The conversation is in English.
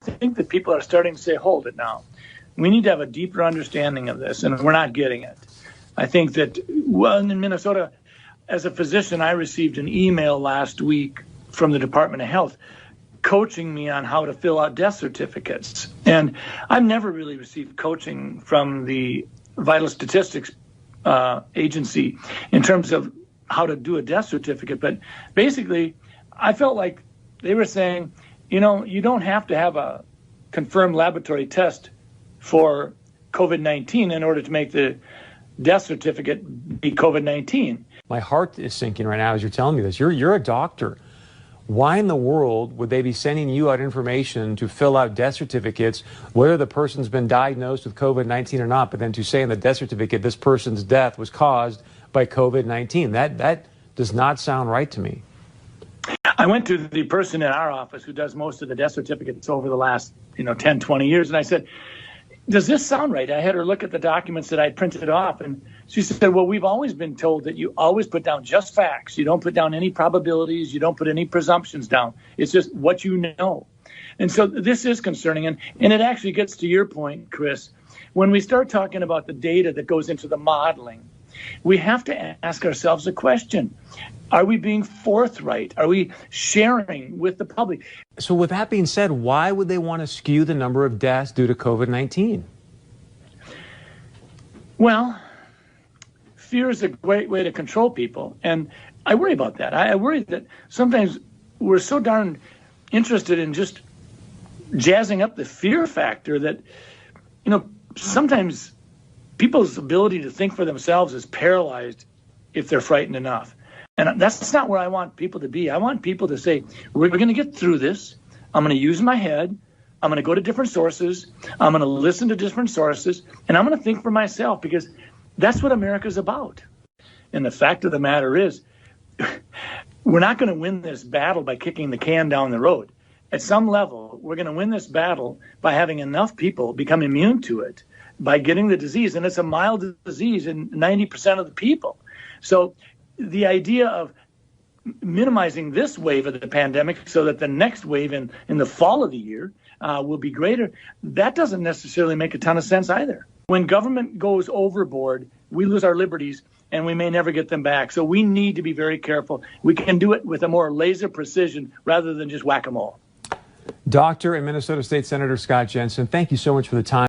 think that people are starting to say, hold it now. We need to have a deeper understanding of this, and we're not getting it. I think that, well, in Minnesota, as a physician, I received an email last week from the Department of Health coaching me on how to fill out death certificates. And I've never really received coaching from the Vital Statistics Agency in terms of how to do a death certificate. But basically, I felt like they were saying, you know, you don't have to have a confirmed laboratory test for COVID-19 in order to make the death certificate be COVID-19. My heart is sinking right now as you're telling me this. You're a doctor. Why in the world would they be sending you out information to fill out death certificates, whether the person's been diagnosed with COVID-19 or not, but then to say in the death certificate this person's death was caused by COVID-19? That does not sound right to me. I went to the person in our office who does most of the death certificates over the last 10, 20 years, and I said, does this sound right? I had her look at the documents that I printed off, and she said, well, we've always been told that you always put down just facts. You don't put down any probabilities. You don't put any presumptions down. It's just what you know. And so this is concerning, and it actually gets to your point, Chris. When we start talking about the data that goes into the modeling, we have to ask ourselves a question. Are we being forthright? Are we sharing with the public? So with that being said, why would they want to skew the number of deaths due to COVID-19? Well, fear is a great way to control people. And I worry about that. I worry that sometimes we're so darn interested in just jazzing up the fear factor that, sometimes people's ability to think for themselves is paralyzed if they're frightened enough. And that's not where I want people to be. I want people to say, we're going to get through this. I'm going to use my head. I'm going to go to different sources. I'm going to listen to different sources. And I'm going to think for myself, because that's what America's about. And the fact of the matter is, we're not going to win this battle by kicking the can down the road. At some level, we're going to win this battle by having enough people become immune to it, by getting the disease. And it's a mild disease in 90% of the people. So the idea of minimizing this wave of the pandemic so that the next wave in the fall of the year will be greater, that doesn't necessarily make a ton of sense either. When government goes overboard, we lose our liberties and we may never get them back. So we need to be very careful. We can do it with a more laser precision rather than just whack-a-mole. Doctor and Minnesota State Senator Scott Jensen, thank you so much for the time.